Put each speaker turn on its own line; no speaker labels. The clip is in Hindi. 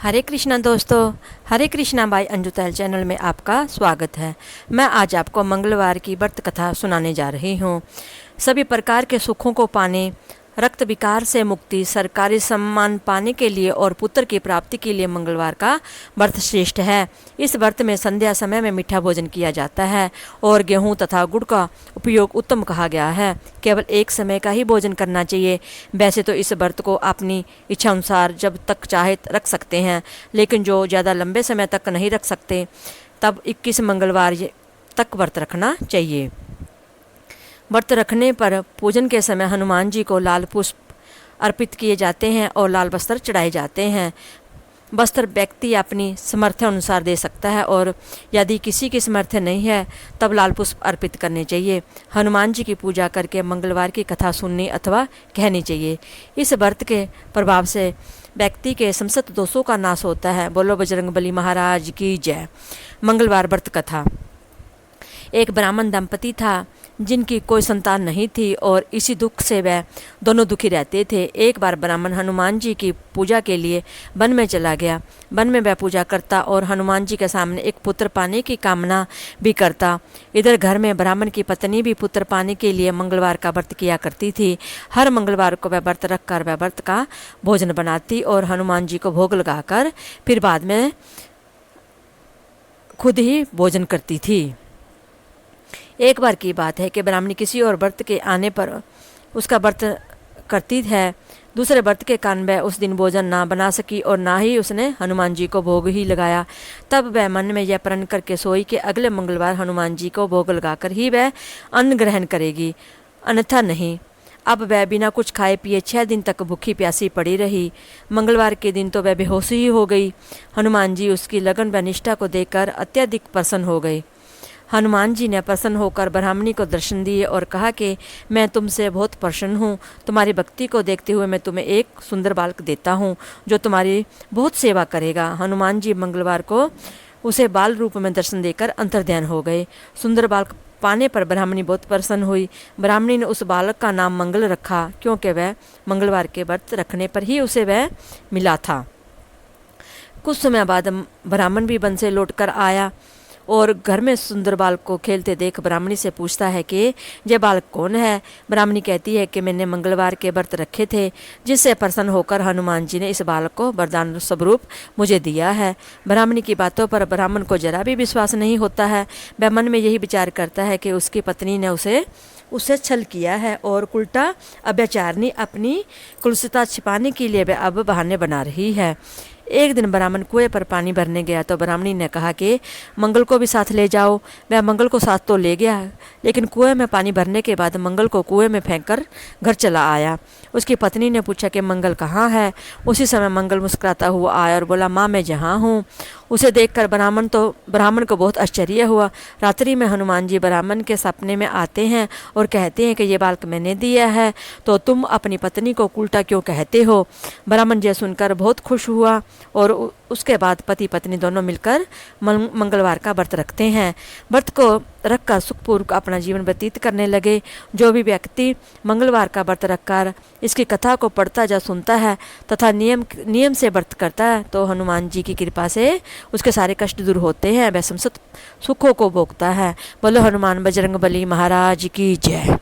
हरे कृष्णा दोस्तों, हरे कृष्णा बाई अंजू तहल चैनल में आपका स्वागत है। मैं आज आपको मंगलवार की व्रत कथा सुनाने जा रही हूँ। सभी प्रकार के सुखों को पाने, रक्त विकार से मुक्ति, सरकारी सम्मान पाने के लिए और पुत्र की प्राप्ति के लिए मंगलवार का व्रत श्रेष्ठ है। इस व्रत में संध्या समय में मीठा भोजन किया जाता है और गेहूं तथा गुड़ का उपयोग उत्तम कहा गया है। केवल एक समय का ही भोजन करना चाहिए। वैसे तो इस व्रत को अपनी इच्छा अनुसार जब तक चाहे रख सकते हैं, लेकिन जो ज़्यादा लंबे समय तक नहीं रख सकते तब 21 मंगलवार तक व्रत रखना चाहिए। व्रत रखने पर पूजन के समय हनुमान जी को लाल पुष्प अर्पित किए जाते हैं और लाल वस्त्र चढ़ाए जाते हैं। वस्त्र व्यक्ति अपनी सामर्थ्य अनुसार दे सकता है और यदि किसी की सामर्थ्य नहीं है तब लाल पुष्प अर्पित करने चाहिए। हनुमान जी की पूजा करके मंगलवार की कथा सुननी अथवा कहनी चाहिए। इस व्रत के प्रभाव से व्यक्ति के समस्त दोषों का नाश होता है। बोलो बजरंगबली महाराज की जय। मंगलवार व्रत कथा। एक ब्राह्मण दंपति था जिनकी कोई संतान नहीं थी और इसी दुख से वह दोनों दुखी रहते थे। एक बार ब्राह्मण हनुमान जी की पूजा के लिए वन में चला गया। वन में वह पूजा करता और हनुमान जी के सामने एक पुत्र पाने की कामना भी करता। इधर घर में ब्राह्मण की पत्नी भी पुत्र पाने के लिए मंगलवार का व्रत किया करती थी। हर मंगलवार को वह व्रत रखकर वह व्रत का भोजन बनाती और हनुमान जी को भोग लगाकर फिर बाद में खुद ही भोजन करती थी। एक बार की बात है कि ब्राह्मणी किसी और व्रत के आने पर उसका व्रत करती है। दूसरे व्रत के कारण वह उस दिन भोजन ना बना सकी और ना ही उसने हनुमान जी को भोग ही लगाया। तब वह मन में यह प्रण करके सोई कि अगले मंगलवार हनुमान जी को भोग लगाकर ही वह अन्न ग्रहण करेगी, अन्यथा नहीं। अब वह बिना कुछ खाए पिए 6 दिन तक भूखी प्यासी पड़ी रही। मंगलवार के दिन तो वह बेहोश ही हो गई। हनुमान जी उसकी लगन व निष्ठा को देखकर अत्यधिक प्रसन्न हो गए। हनुमान जी ने प्रसन्न होकर ब्राह्मणी को दर्शन दिए और कहा कि मैं तुमसे बहुत प्रसन्न हूँ। तुम्हारी भक्ति को देखते हुए मैं तुम्हें एक सुंदर बालक देता हूँ जो तुम्हारी बहुत सेवा करेगा। हनुमान जी मंगलवार को उसे बाल रूप में दर्शन देकर अंतर्ध्यान हो गए। सुंदर बालक पाने पर ब्राह्मणी बहुत प्रसन्न हुई। ब्राह्मणी ने उस बालक का नाम मंगल रखा क्योंकि वह मंगलवार के व्रत रखने पर ही उसे वह मिला था। कुछ समय बाद ब्राह्मण भी वन से लौटकर आया और घर में सुंदर बालक को खेलते देख ब्राह्मणी से पूछता है कि यह बालक कौन है। ब्राह्मणी कहती है कि मैंने मंगलवार के व्रत रखे थे, जिससे प्रसन्न होकर हनुमान जी ने इस बालक को वरदान स्वरूप मुझे दिया है। ब्राह्मणी की बातों पर ब्राह्मण को जरा भी विश्वास नहीं होता है। वह मन में यही विचार करता है कि उसकी पत्नी ने उससे छल किया है और उल्टा अत्याचारनी अपनी कुलसिता छिपाने के लिए वह अब बहाने बना रही है। एक दिन ब्राह्मण कुएं पर पानी भरने गया तो ब्राह्मणी ने कहा कि मंगल को भी साथ ले जाओ। वह मंगल को साथ तो ले गया, लेकिन कुएं में पानी भरने के बाद मंगल को कुएं में फेंककर घर चला आया। उसकी पत्नी ने पूछा कि मंगल कहाँ है। उसी समय मंगल मुस्कुराता हुआ आया और बोला, माँ मैं जहाँ हूँ। उसे देखकर ब्राह्मण को बहुत आश्चर्य हुआ। रात्रि में हनुमान जी ब्राह्मण के सपने में आते हैं और कहते हैं कि ये बालक मैंने दिया है, तो तुम अपनी पत्नी को उल्टा क्यों कहते हो। ब्राह्मण यह सुनकर बहुत खुश हुआ और उसके बाद पति पत्नी दोनों मिलकर मंगलवार का व्रत रखते हैं। व्रत को रखकर सुखपूर्वक अपना जीवन व्यतीत करने लगे। जो भी व्यक्ति मंगलवार का व्रत रखकर इसकी कथा को पढ़ता या सुनता है तथा नियम से व्रत करता है तो हनुमान जी की कृपा से उसके सारे कष्ट दूर होते हैं, वह समस्त सुखों को भोगता है। बोलो हनुमान बजरंगबली महाराज की जय।